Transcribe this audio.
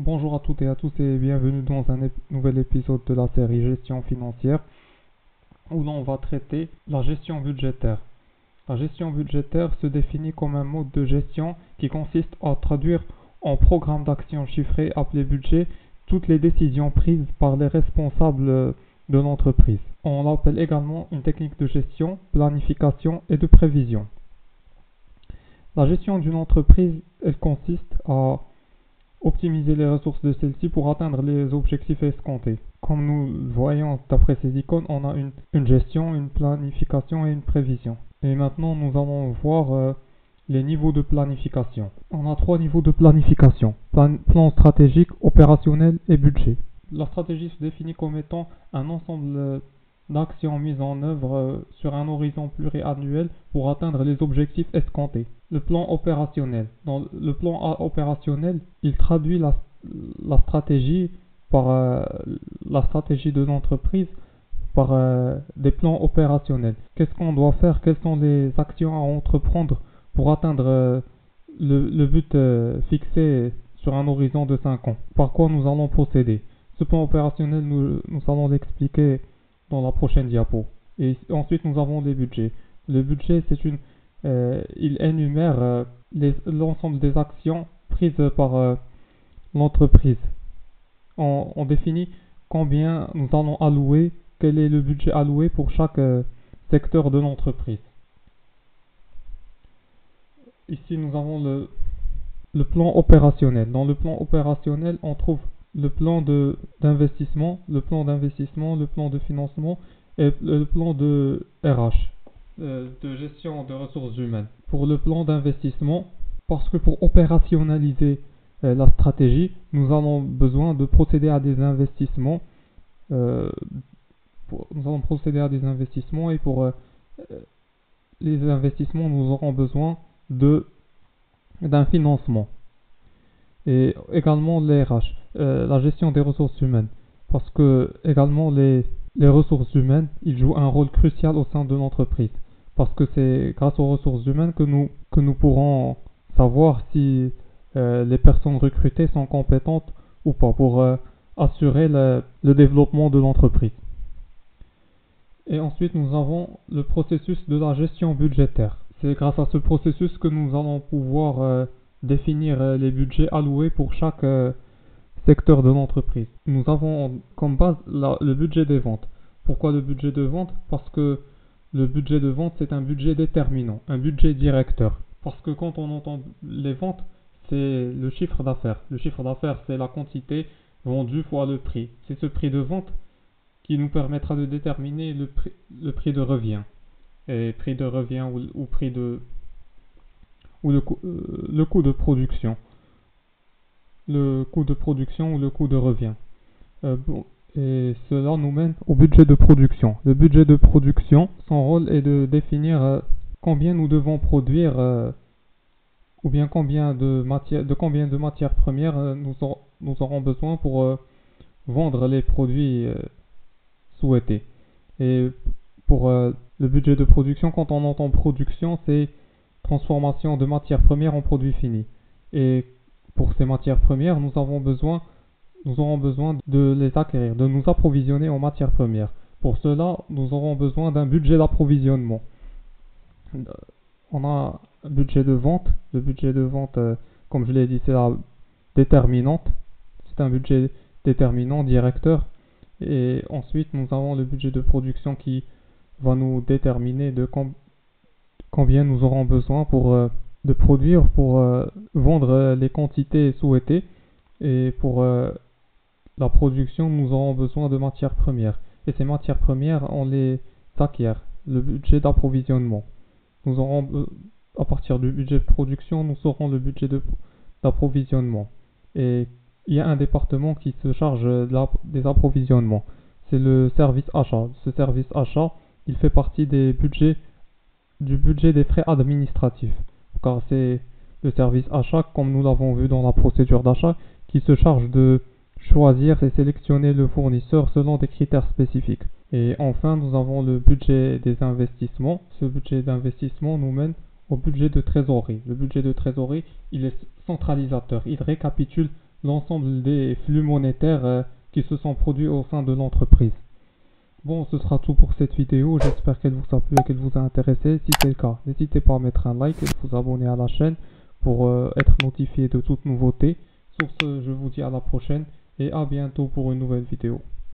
Bonjour à toutes et à tous et bienvenue dans un nouvel épisode de la série Gestion financière où l'on va traiter la gestion budgétaire. La gestion budgétaire se définit comme un mode de gestion qui consiste à traduire en programme d'action chiffré appelé budget toutes les décisions prises par les responsables de l'entreprise. On l'appelle également une technique de gestion, planification et de prévision. La gestion d'une entreprise, elle consiste à optimiser les ressources de celle-ci pour atteindre les objectifs escomptés. Comme nous le voyons d'après ces icônes, on a une gestion, une planification et une prévision. Et maintenant, nous allons voir les niveaux de planification. On a 3 niveaux de planification: plan stratégique, opérationnel et budget. La stratégie se définit comme étant un ensemble d'actions mises en œuvre sur un horizon pluriannuel pour atteindre les objectifs escomptés. Le plan opérationnel. Dans le plan opérationnel, il traduit la stratégie par la stratégie de l'entreprise par des plans opérationnels. Qu'est-ce qu'on doit faire? Quelles sont les actions à entreprendre pour atteindre le but fixé sur un horizon de 5 ans? Par quoi nous allons procéder? Ce plan opérationnel, nous allons l'expliquer dans la prochaine diapo. Et ensuite, nous avons les budgets. Le budget, il énumère l'ensemble des actions prises par l'entreprise. On définit combien nous allons allouer, quel est le budget alloué pour chaque secteur de l'entreprise. Ici, nous avons le plan opérationnel. Dans le plan opérationnel, on trouve le plan d'investissement, le plan de financement et le plan de RH, de gestion de ressources humaines. Pour le plan d'investissement, parce que pour opérationnaliser la stratégie, nous avons besoin de procéder à des investissements. Et pour les investissements, nous aurons besoin d'un financement. Et également les RH, la gestion des ressources humaines, parce que également les ressources humaines, ils jouent un rôle crucial au sein de l'entreprise, parce que c'est grâce aux ressources humaines que nous pourrons savoir si les personnes recrutées sont compétentes ou pas pour assurer le développement de l'entreprise. Et ensuite, nous avons le processus de la gestion budgétaire. C'est grâce à ce processus que nous allons pouvoir définir les budgets alloués pour chaque secteur de l'entreprise. Nous avons comme base le budget des ventes. Pourquoi le budget de vente? Parce que le budget de vente, c'est un budget déterminant, un budget directeur. Parce que quand on entend les ventes, c'est le chiffre d'affaires. Le chiffre d'affaires, c'est la quantité vendue fois le prix. C'est ce prix de vente qui nous permettra de déterminer le prix de revient. Et prix de revient le coût de production. Le coût de production ou le coût de revient. Et cela nous mène au budget de production. Le budget de production, son rôle est de définir combien nous devons produire ou bien combien de matières premières nous aurons besoin pour vendre les produits souhaités. Et pour le budget de production, quand on entend production, c'est transformation de matières premières en produits finis. Et pour ces matières premières, nous aurons besoin de les acquérir, de nous approvisionner en matières premières. Pour cela, nous aurons besoin d'un budget d'approvisionnement. On a un budget de vente. Le budget de vente, comme je l'ai dit, c'est la déterminante. C'est un budget déterminant, directeur. Et ensuite, nous avons le budget de production qui va nous déterminer de combien nous aurons besoin de produire pour vendre les quantités souhaitées. Et pour la production, nous aurons besoin de matières premières. Et ces matières premières, on les acquiert. Le budget d'approvisionnement. Nous aurons, à partir du budget de production, nous aurons le budget d'approvisionnement. Et il y a un département qui se charge des approvisionnements. C'est le service achat. Ce service achat, il fait partie du budget des frais administratifs. Car c'est le service achat, comme nous l'avons vu dans la procédure d'achat, qui se charge de choisir et sélectionner le fournisseur selon des critères spécifiques. Et enfin, nous avons le budget des investissements. Ce budget d'investissement nous mène au budget de trésorerie. Le budget de trésorerie, il est centralisateur. Il récapitule l'ensemble des flux monétaires qui se sont produits au sein de l'entreprise. Bon, ce sera tout pour cette vidéo, j'espère qu'elle vous a plu et qu'elle vous a intéressé. Si c'est le cas, n'hésitez pas à mettre un like et de vous abonner à la chaîne pour être notifié de toute nouveauté. Sur ce, je vous dis à la prochaine et à bientôt pour une nouvelle vidéo.